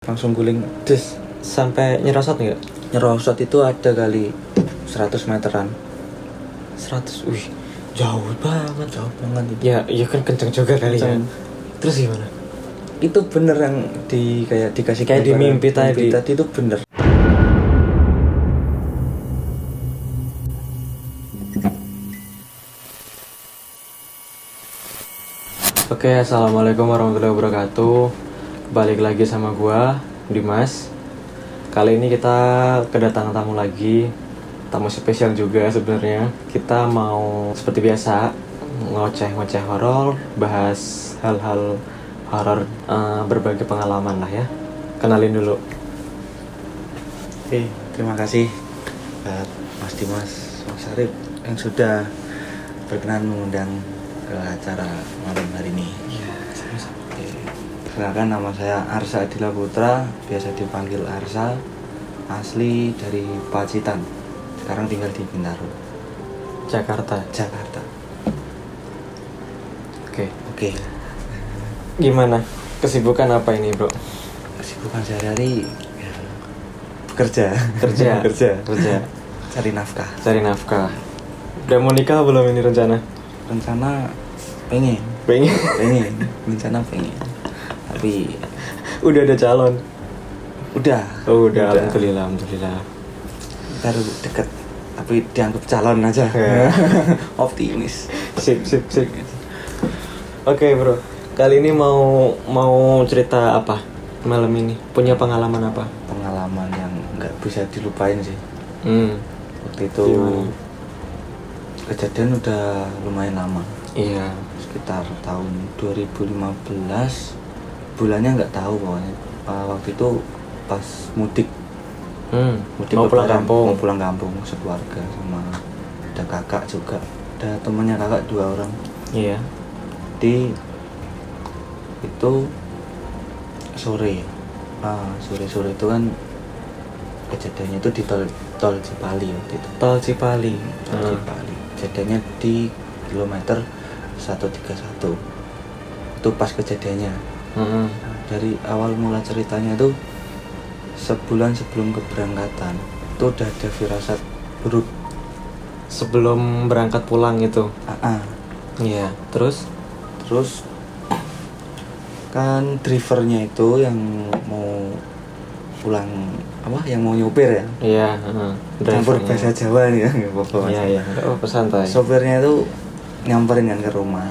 langsung guling Terus sampai nyerosot nggak? nyerosot itu ada kali 100 meteran. 100, wih jauh banget. Jauh banget itu. Ya kan kenceng juga kali ya. Kenceng. Terus gimana? Itu bener yang kayak dikasih Kayak di gambaran. mimpi tadi. Tadi itu bener. Oke, assalamualaikum warahmatullahi wabarakatuh. Balik lagi sama gua, Dimas. Kali ini kita kedatangan tamu lagi, tamu spesial juga sebenarnya. Kita mau seperti biasa ngoceh-ngoceh horor, bahas hal-hal horor, berbagai pengalaman lah ya. Kenalin dulu. Oke, terima kasih Mas Dimas Sarip yang sudah berkenan mengundang ke acara malam hari ini. Iya, sama-sama. Oke. Perkenalkan, nama saya Arsa Adila Putra, biasa dipanggil Arsa, asli dari Pacitan, sekarang tinggal di Bintaro, Jakarta. Jakarta. Oke. Gimana? Kesibukan apa ini, Bro? Kesibukan sehari-hari ya, bekerja. Kerja. Cari nafkah. Cari nafkah. Udah mau nikah belum ini rencana? Rencana pengen, rencana pengen. Tapi Udah ada calon? udah. Alhamdulillah. Baru deket, tapi dianggap calon aja. Ya. Optimis. Sip. Oke, Bro. Kali ini mau cerita apa? Malam ini punya pengalaman apa? Pengalaman yang nggak bisa dilupain sih. Waktu itu Gimana? kejadian udah lumayan lama, Iya. sekitar tahun 2015, bulannya nggak tahu pokoknya. Waktu itu pas mudik Mau pulang lebaran, kampung. mau pulang kampung sekeluarga, sama ada kakak juga, ada temennya kakak 2 orang. Iya. Di itu sore itu kan kejadiannya itu di tol Cipali waktu itu. Tol Cipali. Cipali. Kejadiannya di kilometer 131. Itu pas kejadiannya. Nah, dari awal mula ceritanya itu sebulan sebelum keberangkatan itu udah ada firasat buruk. Sebelum berangkat pulang itu. Iya. Terus Kan drivernya itu yang mau pulang, yang mau nyopir ya. Iya. Campur Drivernya. bahasa Jawa nih ya, nggak apa-apa Mas. Iya. Nggak apa-apa, santai. Sopirnya itu nyamperin kan ke rumah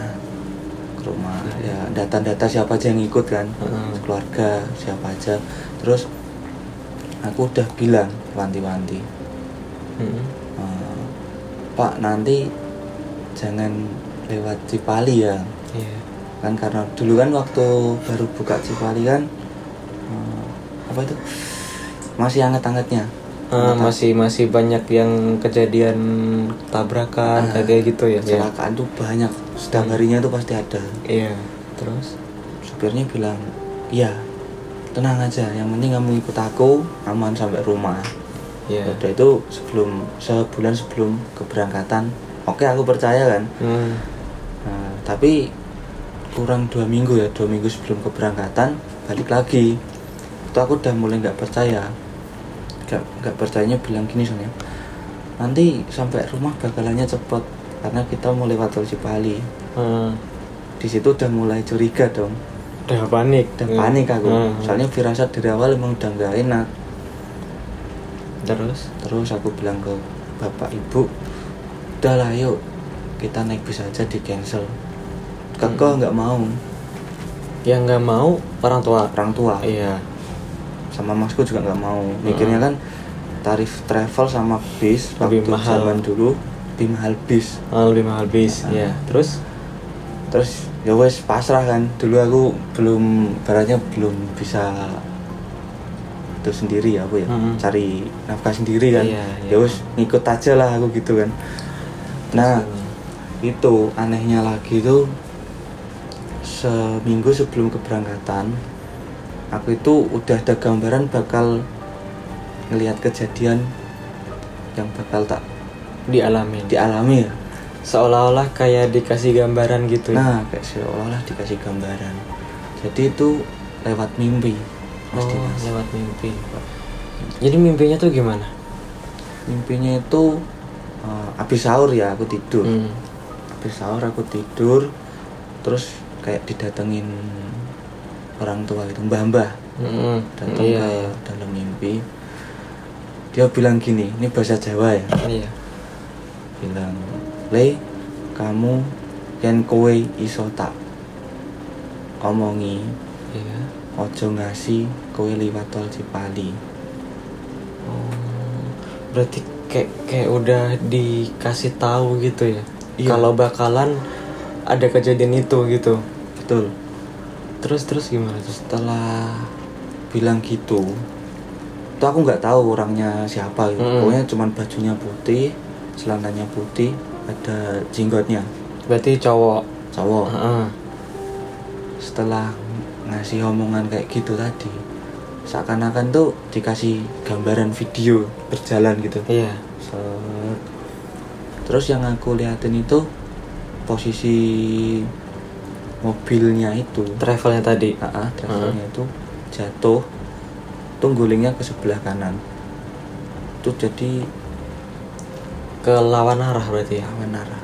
ya, data siapa aja yang ikut kan, keluarga siapa aja. Terus aku udah bilang wanti-wanti, Pak, nanti jangan lewat Cipali ya. Iya. Kan karena dulu kan waktu baru buka Cipali kan itu masih anget-angetnya. Masih banyak yang kejadian tabrakan kayak gitu ya. Kecelakaan tuh banyak, setiap harinya tuh pasti ada. Iya. Terus Supirnya bilang, iya, tenang aja, yang penting kamu ikut aku aman sampai rumah. iya. Udah itu sebulan sebelum keberangkatan, oke, aku percaya kan. Nah, tapi kurang 2 minggu sebelum keberangkatan balik lagi. Itu aku udah mulai nggak percaya. Nggak percayanya bilang gini soalnya, nanti sampai rumah bakalannya cepet karena kita mau lewat tol Cipali. Di situ udah mulai curiga dong. Udah panik Aku. Soalnya firasat dari awal emang udah nggak enak. Terus aku bilang ke bapak ibu, udahlah yuk kita naik bis aja, di cancel. Kakak nggak mau. Yang nggak mau orang tua. Iya. Sama masku juga nggak mau. Mikirnya kan tarif travel sama bis Lebih waktu mahal. zaman dulu lebih mahal bis. Lebih mahal bis. Iya. Terus Ya wes pasrah kan. Dulu aku belum bisa itu sendiri aku ya, cari nafkah sendiri kan. Iya. Ya wes ngikut aja lah aku gitu kan. Nah, itu anehnya lagi tuh, seminggu sebelum keberangkatan aku itu udah ada gambaran bakal ngelihat kejadian yang bakal tak dialami ya. seolah-olah kayak dikasih gambaran gitu. Nah, kayak seolah-olah dikasih gambaran. Jadi itu lewat mimpi. Mas Dimas. Lewat mimpi. Jadi mimpinya tuh gimana? Mimpinya itu habis sahur ya aku tidur. Habis sahur aku tidur, terus kayak didatengin orang tua itu, mbah-mbah datang ke dalam mimpi. Dia bilang gini, ini bahasa Jawa ya. Iya. Bilang, "Le, kamu yen kowe iso tak omongi, Iya. ojo ngasih kowe liwat tol Cipali." Berarti kayak udah dikasih tahu gitu ya. Iya. Kalau bakalan ada kejadian itu gitu. Betul. Terus gimana tuh? Setelah bilang gitu, itu aku nggak tahu orangnya siapa gitu. Pokoknya cuman bajunya putih, celananya putih, ada jenggotnya. Berarti cowok. Setelah ngasih omongan kayak gitu tadi, seakan-akan tuh dikasih gambaran video berjalan gitu. Iya. Terus yang aku liatin itu posisi mobilnya itu, Travelnya tadi. travelnya itu jatuh, tuh gulingnya ke sebelah kanan. Itu jadi Ke lawan arah berarti ya. lawan arah.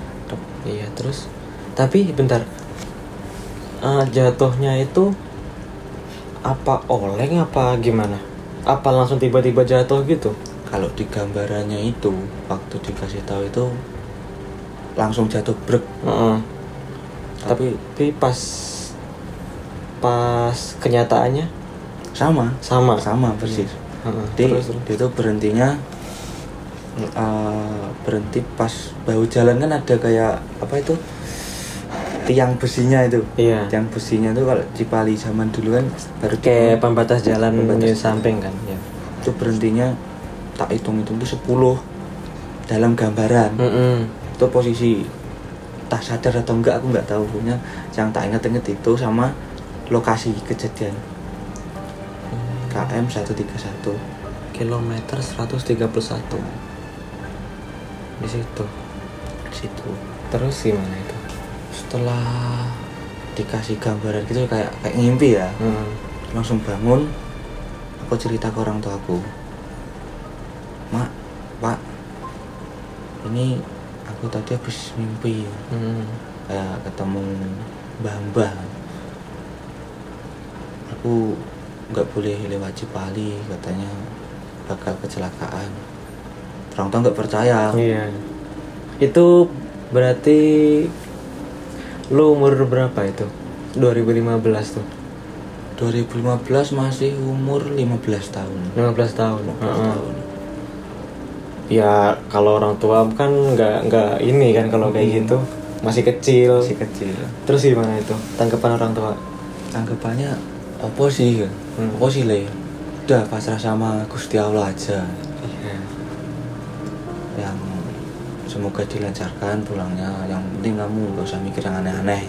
Iya, terus tapi bentar. Jatuhnya itu apa oleng apa gimana? Apa langsung tiba-tiba jatuh gitu? Kalau di gambarannya itu waktu dikasih tahu itu langsung jatuh brek. Tapi pas kenyataannya sama persis. Terus dia tuh berhentinya berhenti pas bahu jalan kan ada kayak apa itu, tiang besinya itu. Iya. Tiang besinya tuh kalau Cipali zaman dulu kan baru Kayak pembatas jalan di samping kan ya. Itu berhentinya tak hitung itu 10 dalam gambaran. Itu posisi tak sadar atau enggak aku nggak tahu, punya yang tak inget itu sama lokasi kejadian. KM 131 kilometer 131 di situ. Terus gimana itu? Setelah dikasih gambaran gitu kayak ngimpi ya, langsung bangun. Aku cerita ke orang tua aku, "Mak, Pak, ini aku tadi habis mimpi, kayak ketemu mbah-mbah. Aku nggak boleh lewat Cipali, katanya bakal kecelakaan." Orang tua nggak percaya. Iya. Itu berarti lu umur berapa itu? 2015 tuh. 2015 masih umur 15 tahun. 15 tahun. 15 tahun. Ya kalau orang tua kan nggak ini kan kalau kayak gitu masih kecil. Terus gimana itu tanggapan orang tua? Tanggapannya apa sih? Apa sih Le? Udah pasrah sama Gusti Allah aja. Iya. Yang semoga dilancarkan pulangnya. Yang penting kamu gak usah mikir yang aneh-aneh.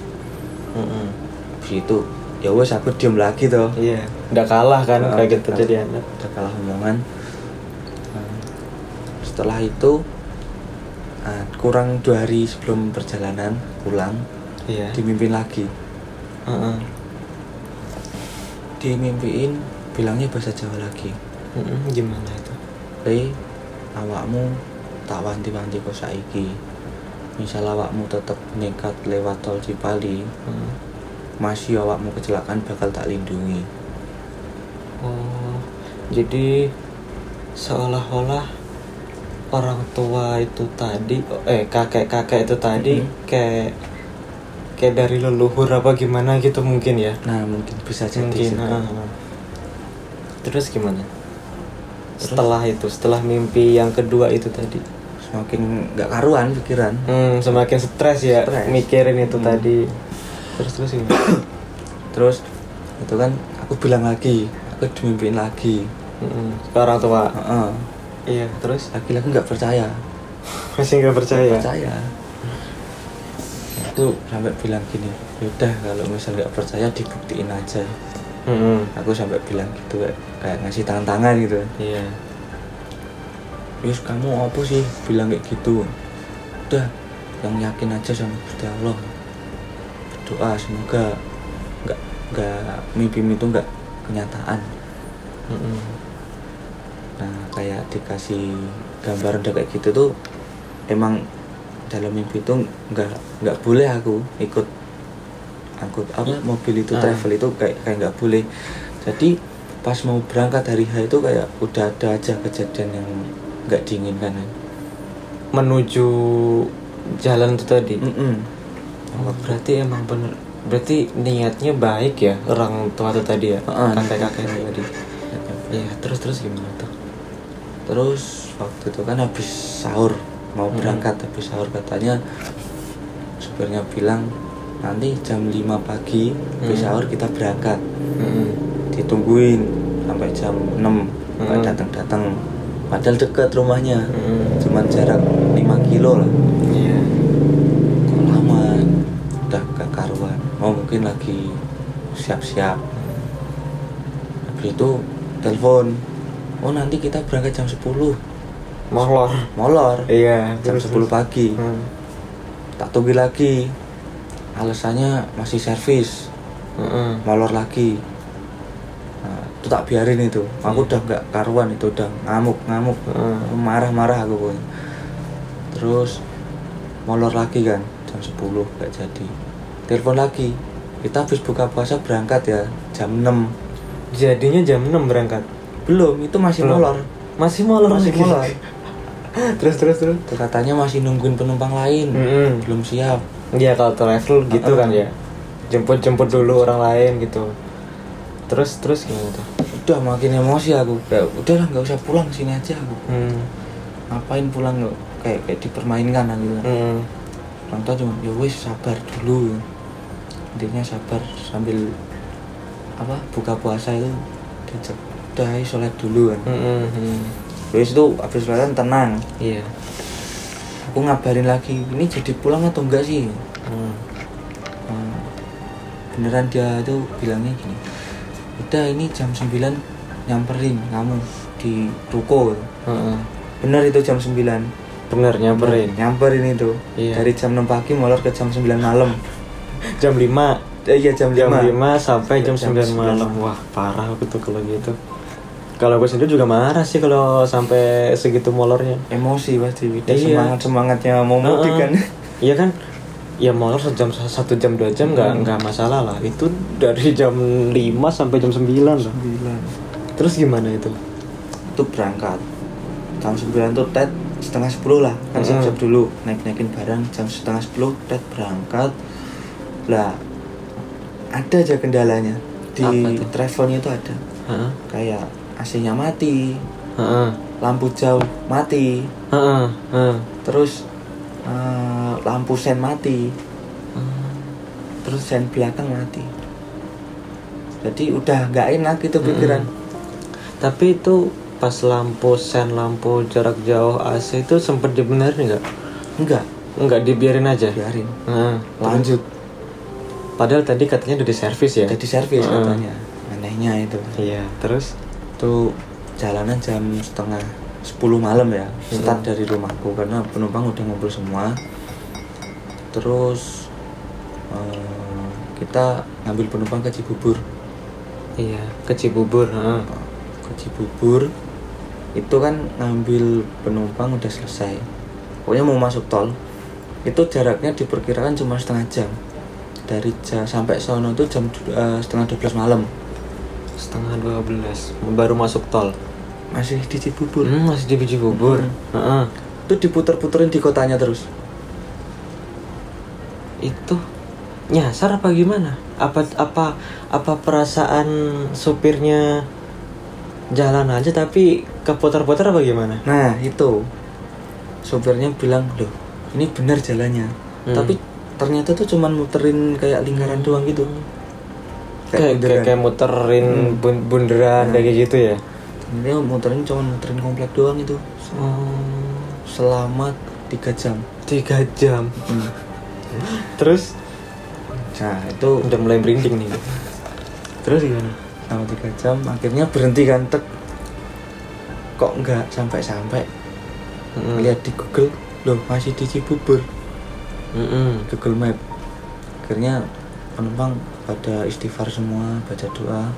Habis itu ya wes aku diem lagi tuh. Iya. Udah kalah kan kayak gitu jadi anak. Udah kalah omongan. Setelah itu kurang 2 hari sebelum perjalanan pulang, dimimpin lagi. Dimimpiin bilangnya bahasa Jawa lagi. Gimana itu? "Le, awakmu tak wanti-wanti kok saiki. Misal awakmu tetep nekat lewat tol Cipali, masih awakmu kecelakaan bakal tak lindungi." Oh, jadi seolah-olah orang tua itu tadi, kakek itu tadi kayak dari leluhur apa gimana gitu mungkin ya? Nah mungkin bisa jadi. Terus gimana? Setelah mimpi yang kedua itu tadi Semakin gak karuan pikiran. Semakin stres ya mikirin itu tadi. Terus gimana? Terus itu kan aku bilang lagi, aku dimimpiin lagi. Ke orang tua. Iya, terus laki-laki nggak percaya. Masih nggak percaya. Aku sampai bilang gini, yaudah kalau misal nggak percaya dibuktiin aja. Aku sampai bilang gitu, kayak ngasih tantangan gitu. Iya. Yus kamu apa sih bilang kayak gitu? Udah, yang yakin aja sama Gusti Allah. Berdoa semoga nggak mimpi itu nggak kenyataan. Nah kayak dikasih gambaran udah kayak gitu tuh, emang dalam mimpi itu nggak boleh aku ikut angkut apa mobil itu travel itu kayak nggak boleh. Jadi pas mau berangkat hari H itu kayak udah ada aja kejadian yang nggak diinginkan menuju jalan itu tadi. Berarti emang bener, berarti niatnya baik ya orang tua itu tadi ya, kakek-kakek itu tadi. Iya, terus gimana tuh? Terus waktu itu kan habis sahur mau berangkat, habis sahur katanya supirnya bilang nanti jam 5 pagi habis sahur kita berangkat. Ditungguin sampai jam 6 nggak datang. Padahal dekat rumahnya, cuman jarak 5 kilo lah. Iya. Kok lama, udah gak karuan. Mau mungkin lagi siap-siap. Habis itu telepon, oh nanti kita berangkat jam 10. Molor. Iya. Jam 10 pagi. Tak tunggu lagi. Alasannya masih servis. Molor lagi. Nah, itu tak biarin itu. Aku udah nggak karuan itu, udah ngamuk. Marah aku pun. Terus molor lagi kan jam 10 nggak jadi. Telepon lagi. Kita habis buka puasa berangkat ya jam 6. Jadinya jam 6 berangkat. Belum, itu masih molor. Masih molor. Terus. Tuh katanya masih nungguin penumpang lain. Belum siap. Iya, kalau travel gitu kan ya. Jemput dulu orang lain gitu. Terus gimana tuh? Udah makin emosi aku. Kayak udahlah nggak usah pulang, sini aja aku. Ngapain pulang kayak dipermainkan gitu. Orang tua cuma ya wis sabar dulu. Intinya sabar sambil buka puasa itu udah sholat dulu kan. Terus itu habis sholat tenang. Iya. Aku ngabarin lagi, ini jadi pulang atau enggak sih? Beneran dia tuh bilangnya gini, udah ini jam 9 nyamperin kamu di ruko. Bener itu jam 9. Bener nyamperin itu. Iya. Dari jam 6 pagi molor ke jam 9 malam. Jam 5. Iya jam 5 sampai jam 9 malam. Wah parah aku tuh kalau gitu. Kalau gue sendiri juga marah sih kalau sampai segitu molornya. Emosi pasti. Iya. Semangatnya mau mudik kan. Iya kan. Ya molor 1 jam 2 jam nggak masalah lah. Itu dari jam 5 sampai jam 9 lah. 9. Terus gimana itu? Itu berangkat jam 9 tuh tet setengah 10 lah kan siap-siap dulu naikin barang jam setengah 10 tet berangkat lah. Ada aja kendalanya di travelnya itu ada. Kayak AC-nya mati, lampu jauh mati, terus lampu sen mati, terus sen belakang mati. Jadi udah nggak enak gitu pikiran. Tapi itu pas lampu sen, lampu jarak jauh AC itu sempet dibenerin nggak? Enggak, dibiarin aja. Biarin. Lanjut. Padahal tadi katanya udah diservis ya. Udah diservis katanya. Anehnya itu. Iya. Terus? Tuh jalanan jam setengah 10 malam ya. Start dari rumahku karena penumpang udah ngumpul semua. Terus kita ngambil penumpang ke Cibubur. Iya, ke Cibubur. Ke Cibubur itu kan ngambil penumpang udah selesai. Pokoknya mau masuk tol. Itu jaraknya diperkirakan cuma setengah jam. Dari sampai sono tuh jam setengah 12 malam. Setengah 12 baru masuk tol. Masih di Cibubur. Masih di Cibubur. Itu diputer-puterin di kotanya terus. Itu nyasar apa gimana? Apa perasaan supirnya jalan aja tapi keputar-putar apa gimana? Nah itu supirnya bilang loh ini benar jalannya. Tapi ternyata tuh cuman muterin kayak lingkaran doang gitu. Kayak muterin bunderan kayak gitu ya. Ini muterin komplek doang itu. Selama 3 jam. 3 jam. Terus nah itu udah mulai merinding nih. Terus gimana? Selama 3 jam akhirnya berhenti kan. Kok enggak sampai-sampai. Lihat di Google loh masih di Cibubur. Google Map. Akhirnya penumpang pada istighfar semua, baca doa.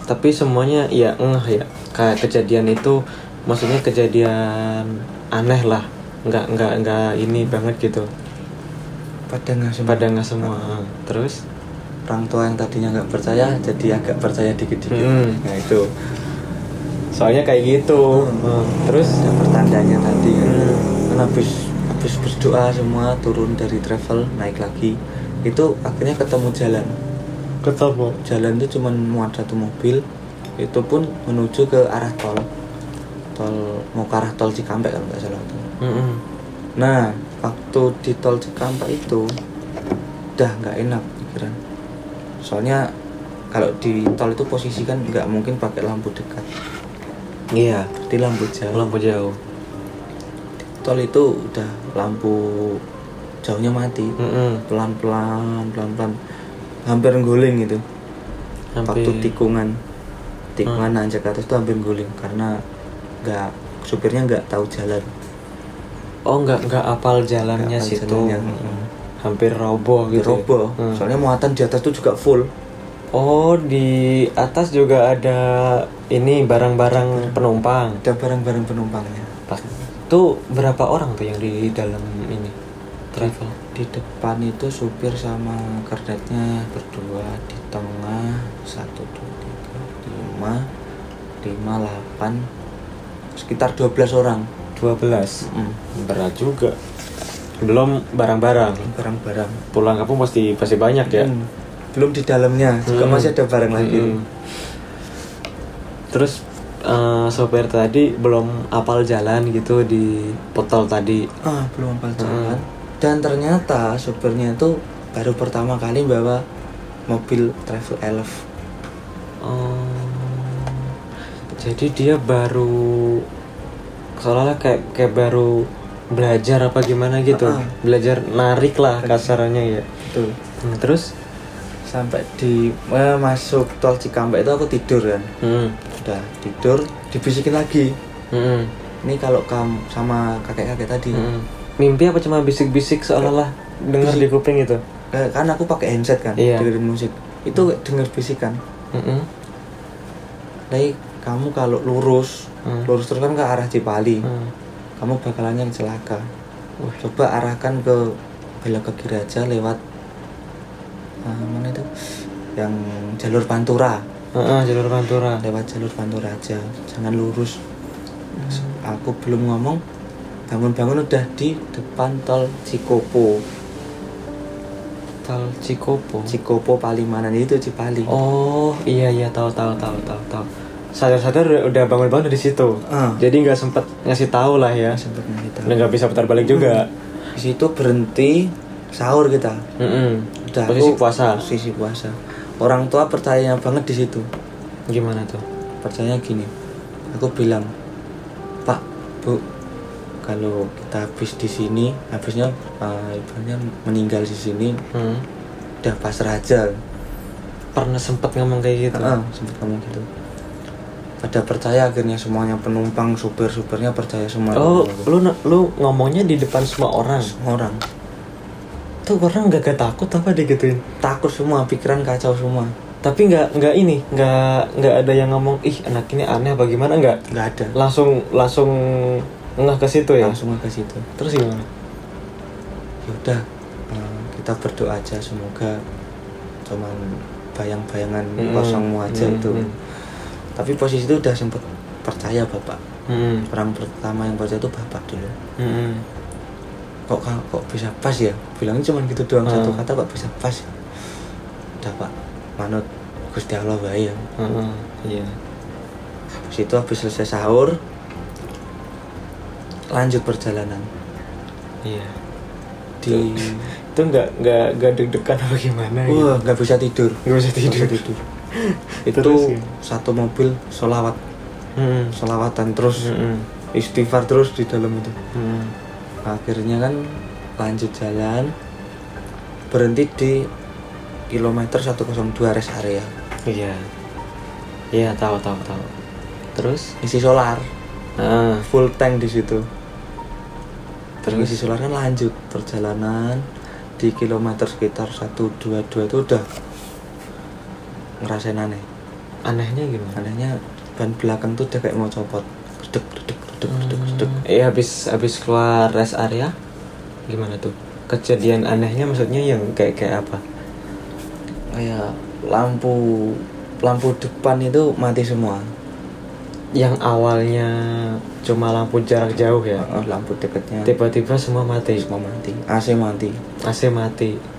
Tapi semuanya ya ya kayak kejadian itu, maksudnya kejadian aneh lah, nggak ini banget gitu. Pada nggak semua. Terus orang tua yang tadinya nggak percaya jadi agak percaya dikit-dikit. Nah itu soalnya kayak gitu. Terus ada pertandanya tadi kan habis berdoa semua turun dari travel naik lagi, itu akhirnya ketemu jalan itu cuma muat satu mobil, itu pun menuju ke arah tol mau ke arah tol Cikampek kalau nggak salah. Nah waktu di tol Cikampek itu udah nggak enak pikiran, soalnya kalau di tol itu posisi kan nggak mungkin pakai lampu dekat. Iya, berarti lampu jauh. Tol itu udah lampu jauhnya mati. Pelan-pelan hampir guling gitu. Waktu tikungan nanjak ke atas itu hampir guling karena supirnya nggak tahu jalan. Oh, nggak apal jalannya situ. Hampir roboh gitu. Soalnya muatan di atas itu juga full. Oh, di atas juga ada ini barang-barang penumpang. Ada barang-barang penumpangnya. Pas tuh berapa orang tuh yang di dalam ini travel? Di depan itu supir sama kernetnya berdua, di tengah 1, 2, 3, 5, 8, sekitar 12 orang. 12. Berat juga. Belum barang-barang. Pulang kampung pasti banyak ya. Belum di dalamnya juga masih ada barang lagi. Terus sopir tadi belum apal jalan gitu di tol tadi. Belum apal jalan. Dan ternyata sopirnya itu baru pertama kali bawa mobil Travel Elf. Jadi dia baru soalnya kayak baru belajar apa gimana gitu. Belajar narik lah kasarannya ya. Betul. Terus sampai di masuk tol Cikampek itu aku tidur kan. Udah tidur dibisikin lagi. Ini kalau kamu sama kakek-kakek tadi. Mimpi apa cuma bisik-bisik seolah-olah dengar di kuping itu? Kan aku pakai headset kan, dengerin musik. Itu dengar bisikan. Tapi kamu kalau lurus terus kan ke arah Cipali. Kamu bakalannya celaka. Coba arahkan ke belok ke kiri aja lewat mana itu? Yang jalur Pantura. Jalur Pantura. Lewat jalur Pantura aja, jangan lurus. Aku belum ngomong, bangun udah di depan tol Cikopo. Tol Cikopo Palimanan itu Cipali. Oh iya tahu. Sadar udah bangun dari situ. Jadi nggak sempet ngasih tahu lah ya. Nggak bisa putar balik juga. Di situ berhenti sahur kita. Udah posisi puasa. Orang tua percayanya banget di situ. Gimana tuh? Percayanya gini. Aku bilang, Pak, Bu, kalau kita habis di sini, habisnya ibaratnya meninggal di sini, udah pasrah aja. Pernah sempat ngomong kayak gitu? Sempat ngomong gitu. Pada percaya akhirnya semuanya, penumpang, supirnya percaya semua. Oh, lu ngomongnya di depan semua orang? Semua orang. Tuh orang nggak takut apa digituin? Takut semua, pikiran kacau semua. Tapi nggak ada yang ngomong, ih anak ini aneh apa gimana, nggak ada. Langsung ngeh ke situ ya? Langsung ngeh ke situ. Terus gimana? Ya udah, kita berdoa aja semoga cuman bayang-bayangan kosongmu aja itu. Tapi posisi itu udah sempet percaya bapak. Orang pertama yang percaya itu bapak dulu. Kok bisa pas ya? Bilangnya cuma gitu doang, satu kata kok bisa pas ya? Udah Pak, manut Gusti Allah bae ya. Iya. Habis itu habis selesai sahur lanjut perjalanan. Iya. Itu nggak deg-degan apa gimana? Wah, nggak bisa tidur. Itu terus, satu mobil solawatan terus, istighfar terus di dalam itu. Akhirnya kan lanjut jalan, berhenti di kilometer 102 rest area. Iya tahu. Terus isi solar, full tank di situ. Terus isi solar kan lanjut perjalanan di kilometer sekitar 122 itu udah ngerasain aneh. Anehnya gimana? Anehnya ban belakang tuh udah kayak mau copot. Gedek. Habis keluar rest area gimana tuh? Kejadian anehnya maksudnya yang kayak apa? Kayak lampu depan itu mati semua. Yang awalnya cuma lampu jarak jauh ya? Lampu dekatnya Tiba-tiba semua mati. AC mati.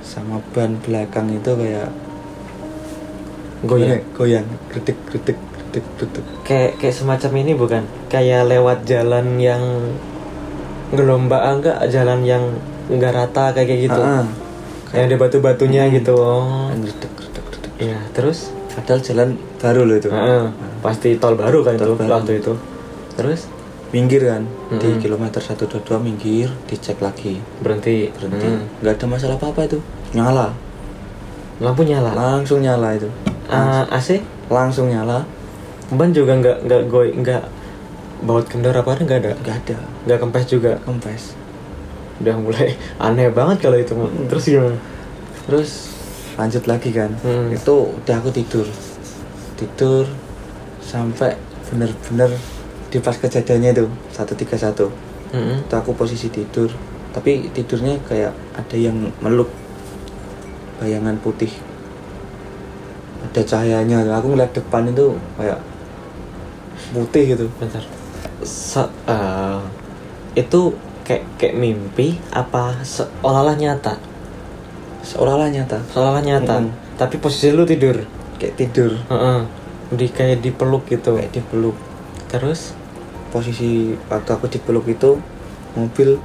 Sama ban belakang itu kayak goyang. Gedek. Kayak semacam ini bukan? Kayak lewat jalan yang gelombang, enggak jalan yang enggak rata kayak gitu. Kayak ada batu-batunya gitu. Gedek. Iya, terus Padahal jalan baru loh itu. Pasti tol baru kan itu waktu itu. Terus minggir kan di kilometer 122 minggir, dicek lagi. Berhenti. Nggak ada masalah apa itu. Nyala. Lampu nyala. Langsung nyala itu. AC langsung nyala. Ban juga nggak baut kendor apa nggak ada. Nggak kempes juga. Kempes. Udah mulai aneh banget kalau itu. Terus gimana? Terus lanjut lagi kan. Itu udah aku tidur sampai bener-bener di pas kejadiannya itu 131. Itu aku posisi tidur, tapi tidurnya kayak ada yang meluk bayangan putih, ada cahayanya. Aku ngeliat depan itu kayak putih gitu. Bentar. Itu kayak mimpi apa seolah-olah nyata? Seolah-olah nyata. Tapi posisi lu tidur. Kayak tidur. Kayak dipeluk gitu. Kayak dipeluk. Terus posisi waktu aku dipeluk itu mobil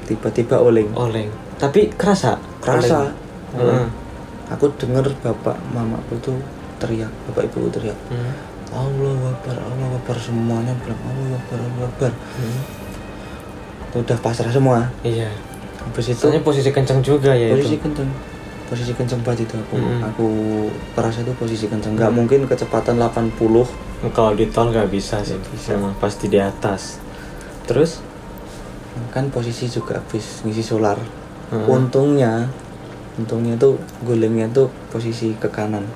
tiba-tiba oleng. Tapi kerasa. Aku denger bapak mamaku tuh teriak, bapak ibu teriak. Allahu Akbar, semuanya bilang Allahu Akbar. Udah pasrah semua. Iya. Habis itu soalnya posisi kencang juga ya. Posisi kencang banget itu aku merasa itu posisi kencang. Nggak mungkin kecepatan 80. Kalau di tol nggak bisa sih. Memang pasti di atas. Terus kan posisi juga habis ngisi solar. Untungnya tuh gulingnya tuh posisi ke kanan.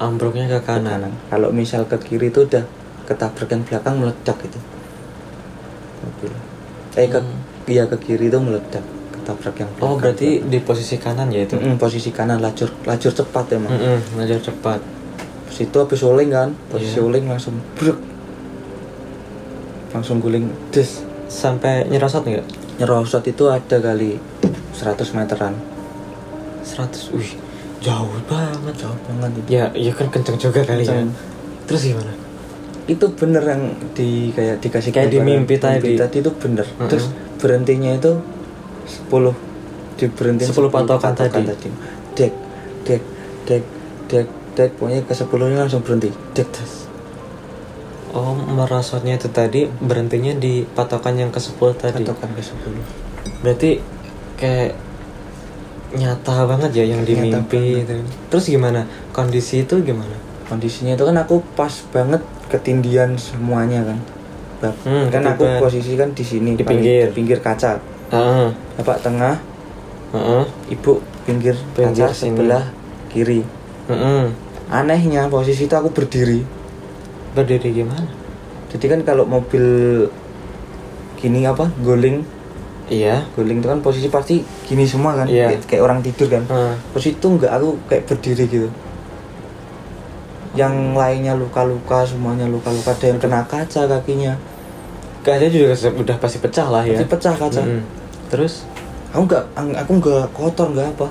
Ambruknya ke kanan. Kalau misal ke kiri tuh udah ketabrak yang belakang meledak itu mobil. Ke kiri tuh meledak, ketabrak yang belakang. Berarti di posisi kanan ya itu? Posisi kanan, lajur cepat emang. Lajur cepat. Terus itu habis oleng kan, posisi oleng langsung brek, langsung guling des. Sampai nyerosot nggak? Nyerosot itu ada kali 100 meteran. 100, jauh banget itu. Ya kan kenceng juga kali ya. Terus gimana? Itu bener yang dikasih kayak di mimpi tadi itu bener. Terus berhentinya itu 10 patokan tadi. Dek pokoknya ke 10 langsung berhenti. Dek. Merosotnya itu tadi berhentinya di patokan yang ke-10 tadi. Patokan ke-10. Berarti kayak nyata banget ya yang di mimpi itu. Terus gimana? Kondisi itu gimana? Kondisinya itu kan aku pas banget ketindian semuanya kan. Kan aku posisi kan di sini di pinggir kaca. Bapak tengah. Ibu pinggir kaca sebelah kiri. Anehnya posisi itu aku berdiri. Berdiri gimana? Jadi kan kalau mobil gini guling. Iya. Guling itu kan posisi pasti gini semua kan. Kayak orang tidur kan. Posisi itu enggak, aku kayak berdiri gitu. Yang lainnya luka-luka, semuanya luka-luka. Ada yang kena kaca kakinya. Kaca juga udah pasti pecah lah ya. Pasti pecah kaca. Terus? Aku enggak kotor, enggak apa.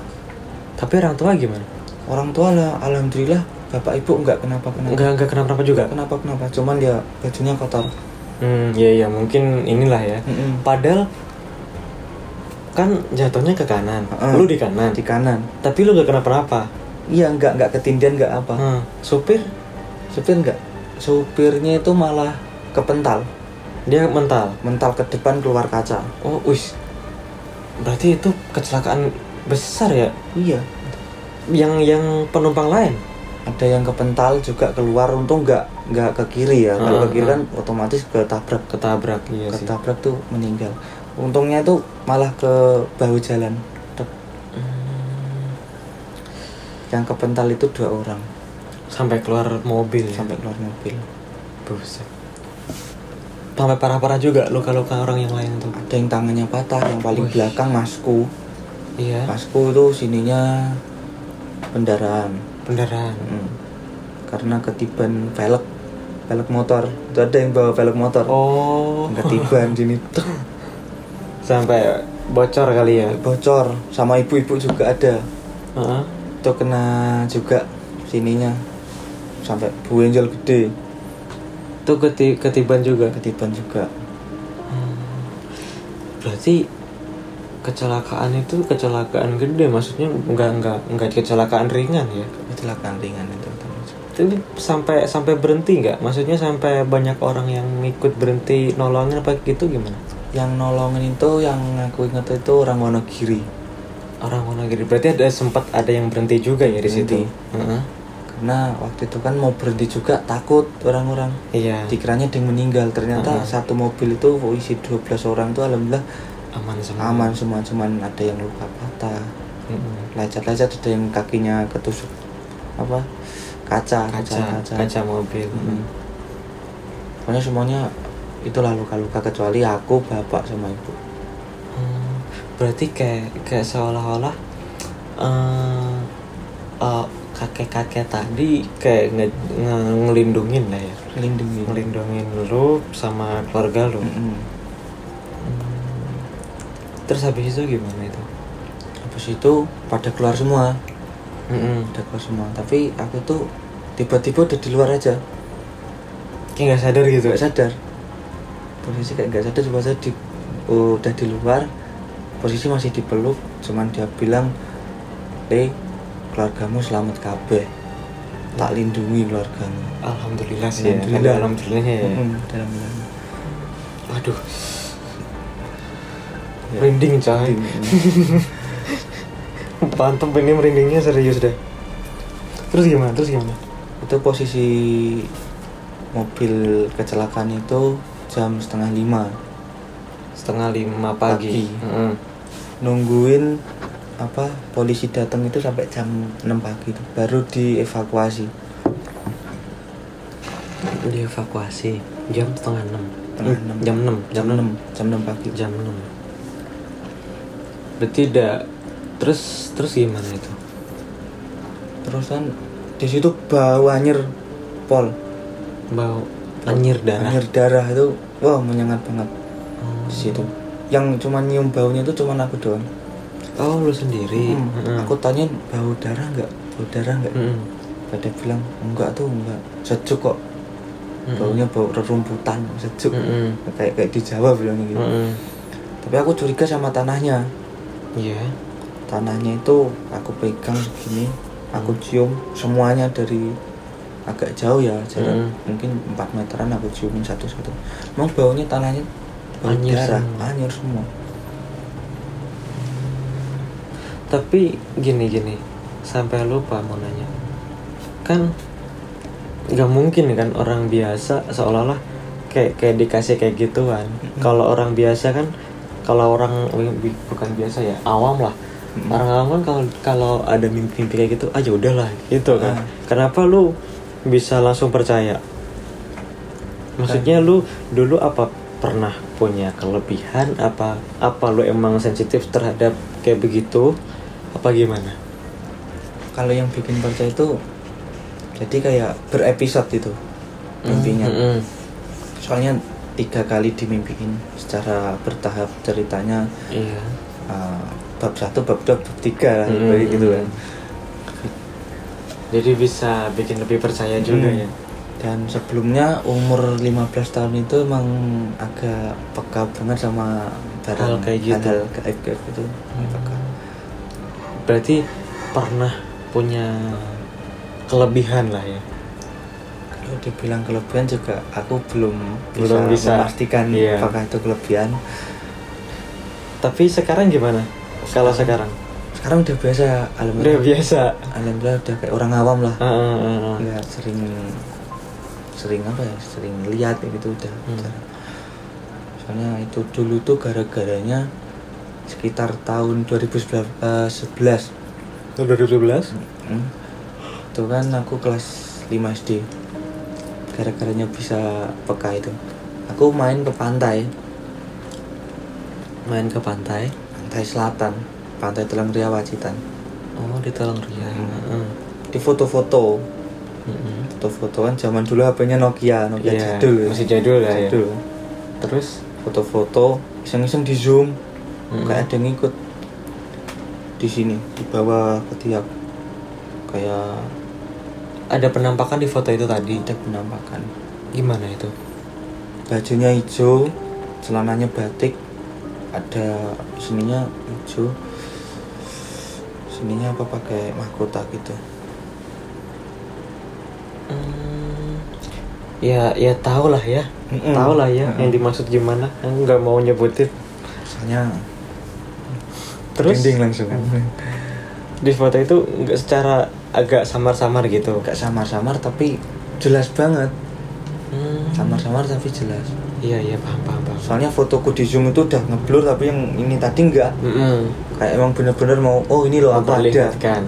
Tapi orang tua gimana? Orang tua lah, alhamdulillah bapak ibu enggak kenapa-kenapa. Enggak kenapa-kenapa juga? Kenapa-kenapa, cuman dia bajunya kotor. Iya mungkin inilah ya. Padahal kan jatuhnya ke kanan. Lu di kanan. Di kanan. Tapi lu enggak kenapa-napa. Iya, enggak ketindian, enggak apa. Supir enggak. Supirnya itu malah kepental. Dia mental ke depan keluar kaca. Berarti itu kecelakaan besar ya? Iya. Yang penumpang lain ada yang kepental juga keluar, untung enggak ke kiri ya. Kalau ke kiri kan otomatis ketabrak. Iya sih. Ketabrak tuh meninggal. Untungnya itu malah ke bahu jalan. Yang kepental itu 2 orang. Sampai keluar mobil. Sampai keluar mobil. Buset. Sampai parah-parah juga luka-luka orang yang lain tuh. Ada yang tangannya patah, yang paling belakang masku. Iya. Masku tuh sininya pendarahan. Karena ketiban velg motor. Itu ada yang bawa velg motor. Oh. Ketiban sini. Sampai bocor kali ya. Bocor. Sama ibu-ibu juga ada. Itu kena juga sininya. Sampai buenjol gede. Itu ketiban juga. Berarti kecelakaan itu kecelakaan gede, maksudnya enggak kecelakaan ringan ya? Kecelakaan ringan itu. Tapi sampai berhenti nggak? Maksudnya sampai banyak orang yang ikut berhenti nolongin apa gitu gimana? Yang nolongin itu yang aku ingat itu orang Wonogiri. Berarti sempat ada yang berhenti juga ya di situ. Karena waktu itu kan mau berhenti juga takut orang-orang. Iya. Dikiranya ada yang meninggal, ternyata satu mobil itu isi 12 orang tuh alhamdulillah aman semua, cuman ada yang luka patah. Lecet-lecet, ada yang kakinya ketusuk kaca mobil. Pokoknya semuanya itulah luka-luka kecuali aku, bapak sama ibu. Berarti kayak seolah-olah kakek-kakek tadi kayak ngelindungin lah ya. Ngelindungin lu sama keluarga lu. Terus habis itu gimana itu? Habis itu pada keluar semua. Tapi aku tuh tiba-tiba udah di luar aja. Kayak nggak sadar gitu. Nggak sadar. Posisi kayak nggak sadar, tiba-tiba udah di luar. Posisi masih dipeluk, cuman dia bilang, keluargamu selamat kabeh, tak lindungi keluargamu. Alhamdulillah sih. Alhamdulillahnya ya. Alhamdulillah. Waduh. Merinding coy. Mantep ini merindingnya serius deh. Terus gimana? Itu posisi mobil kecelakaan itu jam 4:30 pagi. Nungguin polisi datang itu sampai jam 6 pagi itu baru dievakuasi. Jam 5:30. Jam 6 pagi. Berarti terus gimana itu? Terus kan di situ bau anyir pol. Bau anyir darah itu menyengat banget. Di situ. Yang cuma nyium baunya itu cuma aku doang. Oh, lu sendiri. Aku tanya bau darah enggak? Pada bilang enggak. Sejuk kok. Baunya bau rerumputan, sejuk. Kayak di Jawa bilangnya gitu. Tapi aku curiga sama tanahnya. Iya. Tanahnya itu aku pegang segini, aku cium semuanya dari agak jauh ya, jarak mungkin 4 meteran aku ciumin satu-satu. Emang baunya tanahnya bau darah, anyir semua. Tapi gini, sampai lupa mau nanya. Kan nggak mungkin kan orang biasa seolah-olah kayak dikasih kayak gituan. Kalau orang biasa kan, kalau orang bukan biasa ya, awam lah. Orang awam kan kalau ada mimpi kayak gitu, aja udahlah gitu kan. Kenapa lu bisa langsung percaya? Maksudnya lu dulu apa pernah punya kelebihan, apa lu emang sensitif terhadap kayak begitu, apa gimana? Kalau yang bikin percaya itu jadi kayak berepisode itu mimpinya. Soalnya 3 kali dimimpiin secara bertahap ceritanya. Iya. Bab 1, bab 2, bab 3 lah gitu kan. Jadi bisa bikin lebih percaya juga ya. Dan sebelumnya umur 15 tahun itu emang agak peka banget sama hal kayak gitu. Hal gaib gitu. Berarti pernah punya kelebihan lah ya. Kalau dibilang kelebihan juga aku belum bisa memastikan apakah itu kelebihan. Tapi sekarang gimana? Kalau sekarang udah biasa, alhamdulillah. Alhamdulillah udah kayak orang awam lah. Nggak sering lihat gitu udah. Soalnya itu dulu tuh gara-garanya sekitar tahun 2011. 2012? Itu kan aku kelas 5 SD. Gara-garanya bisa peka itu, aku main ke pantai. Pantai selatan, pantai Telang Ria Wacitan. Oh, di Telang Ria. Di foto-foto. Foto-fotoan zaman dulu HP-nya Nokia Iya, jadul. masih jadul lah ya. Terus foto-foto iseng-iseng di zoom. Kayak ada yang ngikut di sini, di bawah ketiak. Kayak Ada penampakan di foto itu tadi. ada penampakan. Gimana itu? Bajunya hijau, celananya batik, ada sininya hijau, sininya apa pakai mahkota gitu. Ya tahu lah ya. Tahu lah ya yang dimaksud gimana. Aku nggak mau nyebutin. Soalnya Terus dinding langsung. di foto itu nggak secara agak samar-samar gitu. Gak samar-samar tapi jelas banget. Samar-samar tapi jelas. Iya paham. Soalnya fotoku di zoom itu udah ngeblur, tapi yang ini tadi enggak. Kayak emang bener-bener mau, oh ini loh aku ada. Memperlihatkan.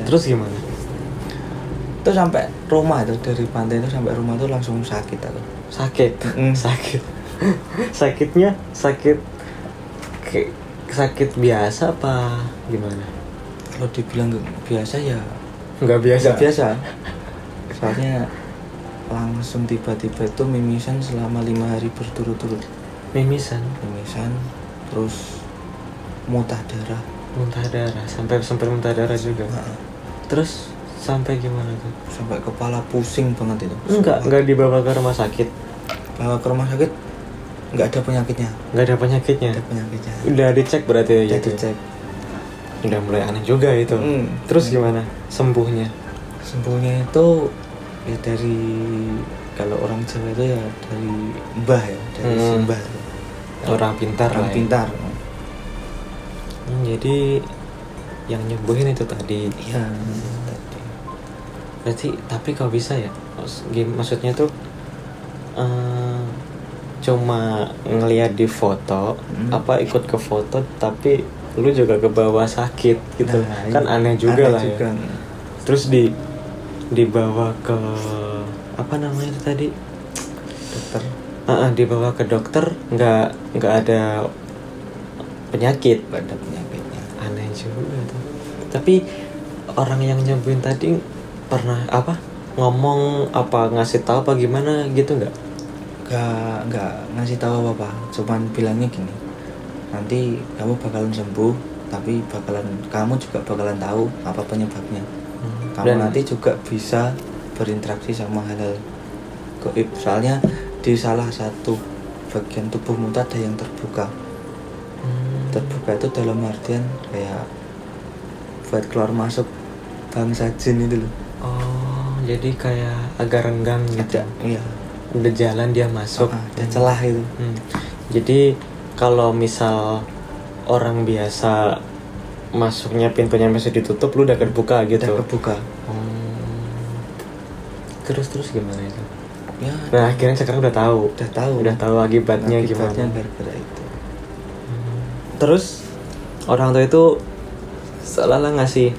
Terus gimana? Itu sampai rumah itu, dari pantai itu sampai rumah itu langsung sakit aku. Sakit. Sakitnya sakit sakit biasa apa gimana? Kalau dibilang biasa ya Nggak biasa. nggak biasa. Soalnya langsung tiba-tiba itu mimisan selama 5 hari berturut-turut. Mimisan, Terus muntah darah. sampai muntah darah juga. Terus sampai gimana tuh? Sampai kepala pusing banget itu. Enggak dibawa ke rumah sakit. Bawa ke rumah sakit nggak ada penyakitnya. Udah Udah dicek berarti ya gitu. dicek. Udah mulai aneh juga itu. Terus gimana sembuhnya? Sembuhnya itu ya dari, kalau orang Jawa itu ya dari mbah ya, dari simbah. Orang pintar lah. Pintar. Jadi yang nyembuhin itu tadi. Iya. Berarti tapi kalau bisa ya, maksudnya tuh cuma ngelihat di foto, apa ikut ke foto, tapi lu juga ke bawah sakit gitu. Nah, kan aneh juga lah juga. ya. Terus dibawa ke apa namanya itu tadi? Dokter. Dibawa ke dokter, nggak ada penyakit. Nggak ada penyakitnya. Aneh juga tuh. Tapi orang yang nyembuhin tadi pernah ngomong apa, ngasih tahu apa gimana gitu nggak? Nggak ngasih tahu apa, cuman bilangnya gini, nanti kamu bakalan sembuh, tapi kamu juga bakalan tahu apa penyebabnya. Kamu nanti juga bisa berinteraksi sama hal-hal gaib. Soalnya di salah satu bagian tubuhmu ada yang terbuka. Terbuka itu dalam artian kayak buat keluar masuk bangsa jin itu loh. Oh, jadi kayak agak renggang gitu. Iya. Udah jalan dia masuk. Ada celah itu. Jadi kalau misal orang biasa masuknya pintunya masih ditutup, lu udah kebuka gitu. Udah kebuka. Terus gimana itu? Ya. Nah akhirnya sekarang udah tahu akibatnya gimana. Gara-gara itu. Terus orang tua itu seolah-olah ngasih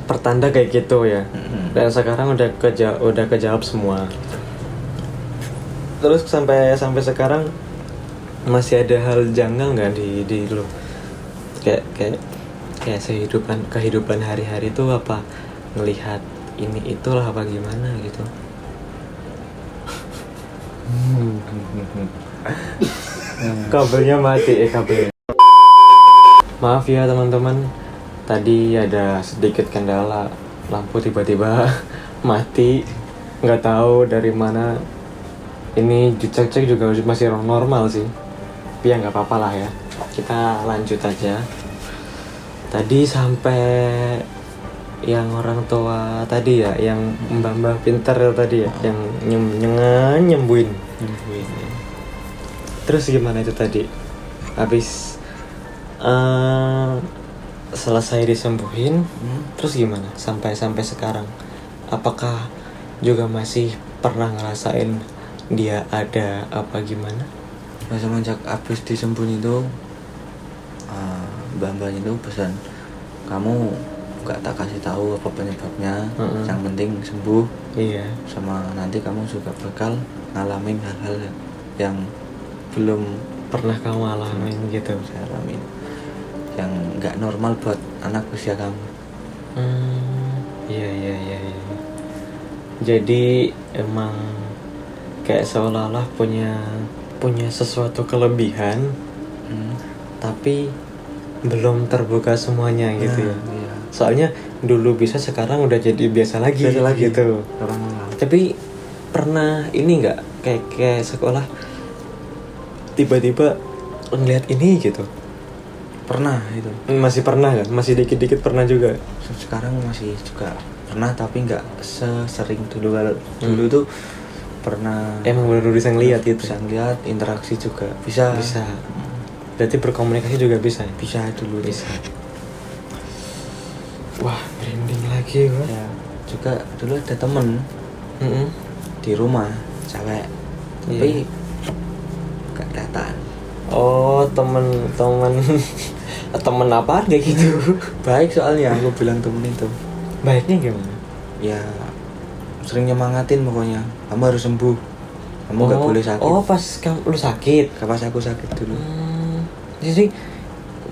pertanda kayak gitu ya. Dan sekarang udah kejawab semua. Terus sampai sekarang masih ada hal janggal nggak di lu? Kayak kehidupan hari-hari itu apa ngelihat ini itulah apa gimana gitu? Kabelnya mati kabelnya. Maaf ya teman-teman, tadi ada sedikit kendala, lampu tiba-tiba mati, nggak tahu dari mana. Ini dicek-cek juga masih normal sih, tapi ya nggak apa-apa lah ya. Kita lanjut aja. Tadi sampai yang orang tua tadi ya, yang mbak-mbak pintar tadi ya, yang nyembuhin. Terus gimana itu tadi? Habis selesai disembuhin, terus gimana? Sampai sekarang, apakah juga masih pernah ngerasain dia ada apa gimana? Nah, semenjak habis disembuhin itu mbak-mbaknya itu pesan, kamu gak tak kasih tahu apa penyebabnya. Yang penting sembuh. Iya. Sama nanti kamu juga bakal ngalamin hal-hal yang belum Pernah kamu alamin gitu. saya alamin, yang nggak normal buat anak usia kamu. Iya. Jadi emang kayak seolah-olah punya sesuatu kelebihan, tapi belum terbuka semuanya gitu ya. Iya. Soalnya dulu bisa, sekarang udah jadi biasa lagi gitu. Orang-orang. Tapi pernah ini nggak kayak sekolah tiba-tiba ngeliat ini gitu? Pernah itu. Masih pernah kan? Masih dikit-dikit pernah juga. Sekarang masih juga pernah, tapi nggak sesering dulu. Kalau dulu tuh pernah. Emang benar-benar bisa ngeliat gitu. Bisa ngeliat, interaksi juga bisa. Berarti berkomunikasi juga bisa. Bisa dulu. Bisa. Wah, merinding lagi gua. Ya, juga dulu ada temen di rumah cewek, tapi gak kelihatan. Oh, temen temen apa kayak gitu? Baik, soalnya aku bilang temen itu. Baiknya gimana? Ya sering nyemangatin pokoknya. Kamu harus sembuh. Kamu gak boleh sakit. Oh, pas lu sakit. Pas aku sakit dulu. Jadi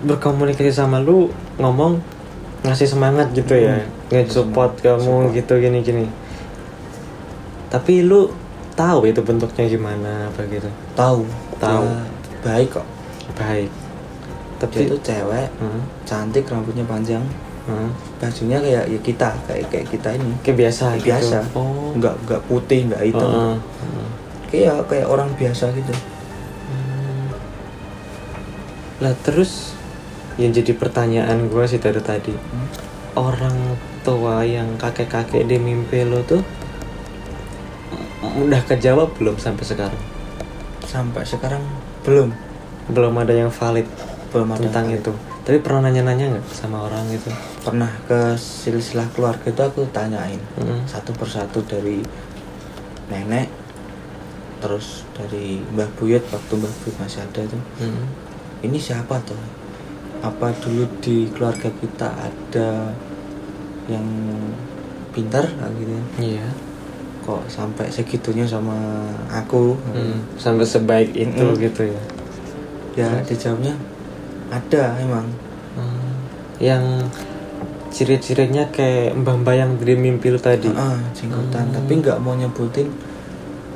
berkomunikasi sama lu, ngomong, ngasih semangat gitu ya, nge-support kamu gitu gini. Tapi lu tahu itu bentuknya gimana apa gitu? Tahu. Ya, baik kok. Baik. Tapi itu cewek, cantik, rambutnya panjang, bajunya kayak ya kayak kita ini. Kayak biasa. Biasa. Gitu. Oh. Nggak putih, nggak hitam. Kayak orang biasa gitu. Lah terus yang jadi pertanyaan gue sih dari tadi, orang tua yang kakek-kakek di mimpi lo tuh udah kejawab belum sampai sekarang? Sampai sekarang belum ada yang valid tentang valid. itu. Tapi pernah nanya-nanya nggak sama orang itu? Pernah ke silsilah keluarga itu aku tanyain satu persatu, dari nenek, terus dari Mbah Buyut waktu Mbah Buyut masih ada tuh. Ini siapa tuh? Apa dulu di keluarga kita ada yang pintar gitu? Iya. Kok sampai segitunya sama aku? Sampai sebaik itu gitu ya? Ya dijawabnya ada emang. Yang ciri-cirinya kayak mbah-mbah yang di mimpi lu tadi. Jenggotan, tapi nggak mau nyebutin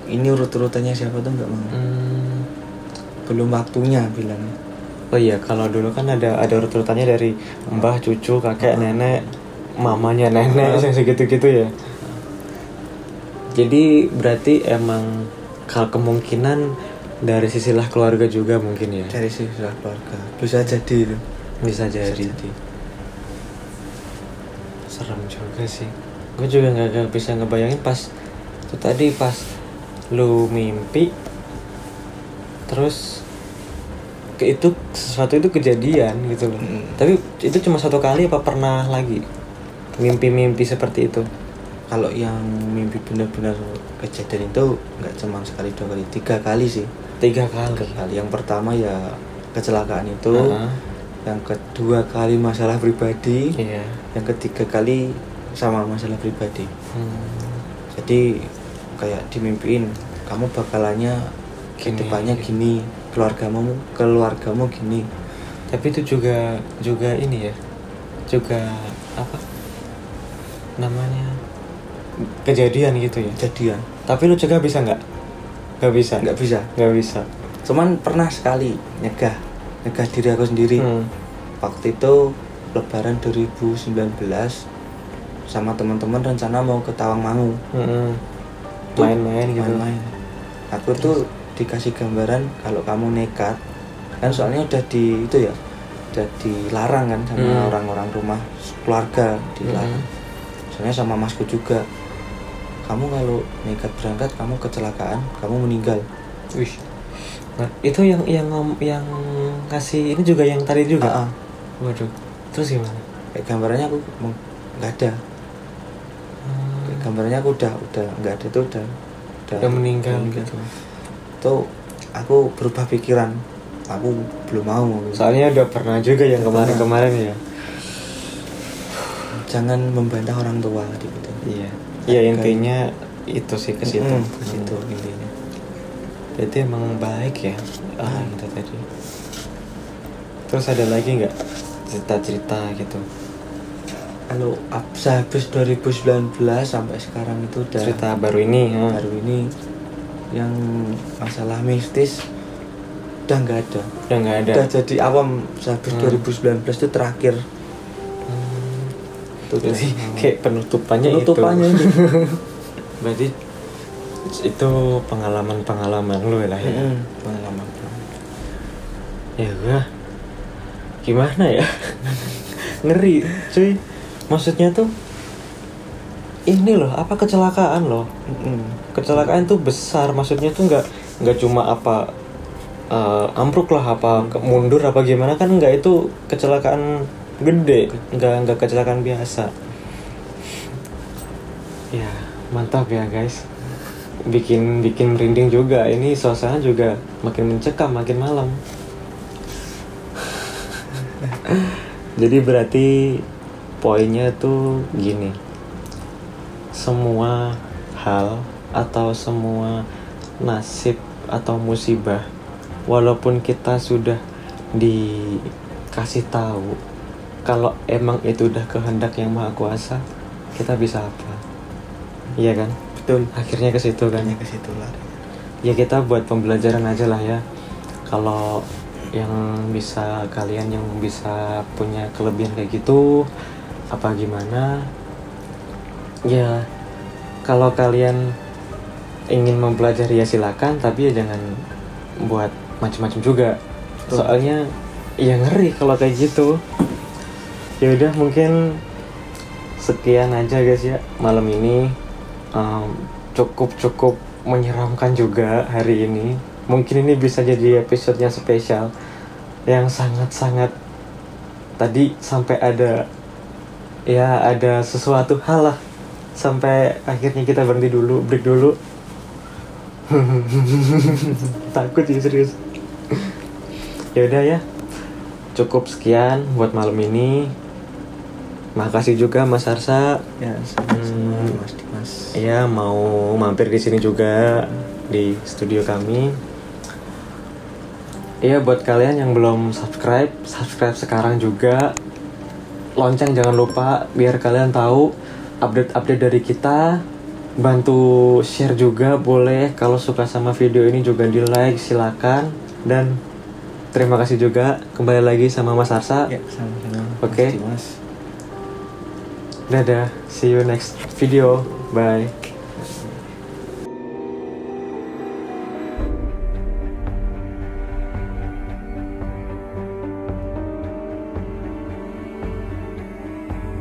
ini urut-urutannya siapa tuh, nggak mau. Belum waktunya bilangnya. Oh iya, kalau dulu kan ada urut-urutannya dari mbah, cucu, kakek, nenek, mamanya nenek, yang segitu-gitu ya. Jadi berarti emang kalau kemungkinan dari sisilah keluarga juga mungkin ya. Dari sisilah keluarga bisa jadi itu. Bisa jadi. Serem juga sih. Gue juga nggak bisa ngebayangin pas itu tadi, pas lu mimpi terus itu sesuatu itu kejadian gitu loh. Tapi itu cuma satu kali apa pernah lagi mimpi-mimpi seperti itu? Kalau yang mimpi benar-benar kejadian itu nggak cuma sekali, 2 kali, 3 kali sih. 3 kali. Yang pertama ya kecelakaan itu. Yang kedua kali masalah pribadi. Yang ketiga kali sama masalah pribadi. Jadi kayak dimimpiin kamu bakalannya kedepannya gini, keluargamu gini. Tapi itu juga ini ya, juga apa namanya, kejadian gitu ya. Kejadian. Tapi lu cegah bisa nggak? Nggak bisa. Cuman pernah sekali nyegah diri aku sendiri. Waktu itu Lebaran 2019 sama teman-teman rencana mau ke Tawangmangu. Main-main gitu. Aku tuh dikasih gambaran kalau kamu nekat, kan soalnya udah dilarang kan sama orang-orang rumah keluarga, dilarang. Soalnya sama masku juga. Kamu kalau nekat berangkat, kamu kecelakaan, kamu meninggal. Wih. Nah, itu yang kasih ini juga yang tadi juga. Waduh. Terus gimana? Kayak gambarannya aku nggak ada. Kayak gambarannya aku udah nggak ada tuh, udah meninggal gitu. Tuh aku berubah pikiran, aku belum mau. Soalnya udah pernah juga yang kemarin ya. jangan membantah orang tua gitu. Iya. Ya intinya itu sih ke situ. Ke situ intinya. Berarti emang baik ya orang itu tadi. Terus ada lagi nggak cerita-cerita gitu? Kalau habis 2019 sampai sekarang itu udah Cerita baru ini ya. Baru ini yang masalah mistis udah nggak ada. Udah jadi awam habis 2019 itu terakhir. Itu jadi kayak penutupannya itu. Berarti itu pengalaman lu lah ya. Pengalaman. Ya gua gimana ya? Ngeri cuy. Maksudnya tuh ini loh, apa kecelakaan loh. Kecelakaan tuh besar, maksudnya tuh nggak cuma apa ambruk lah, apa mundur apa gimana, kan nggak, itu kecelakaan gede, nggak kecelakaan biasa. Ya mantap ya guys, bikin merinding juga. Ini suasana juga makin mencekam makin malam. Jadi berarti poinnya tuh gini, semua hal atau semua nasib atau musibah, walaupun kita sudah dikasih tahu kalau emang itu udah kehendak yang maha kuasa, kita bisa apa? Iya kan? Betul. Akhirnya ke situ kan? Ke situ lah. Ya kita buat pembelajaran aja lah ya. Kalau yang bisa, kalian yang bisa punya kelebihan kayak gitu apa gimana, ya kalau kalian ingin mempelajari ya silakan, tapi ya jangan buat macam-macam juga. Soalnya ya ngeri kalau kayak gitu. Ya udah, mungkin sekian aja guys ya malam ini. Cukup menyeramkan juga hari ini. Mungkin ini bisa jadi episodenya spesial yang sangat-sangat tadi sampai ada sesuatu hal lah, sampai akhirnya kita berhenti dulu, break dulu. Takut ya, serius. Ya udah ya, cukup sekian buat malam ini. Makasih juga Mas Arsa. Ya, sama-sama Mas Dimas. Ya, mau mampir di sini juga di studio kami. Ya, buat kalian yang belum subscribe sekarang juga. Lonceng jangan lupa biar kalian tahu update dari kita. Bantu share juga boleh, kalau suka sama video ini juga di like, silakan. Dan terima kasih juga kembali lagi sama Mas Arsa. Ya, sama-sama. Oke. Dadah, see you next video. Bye.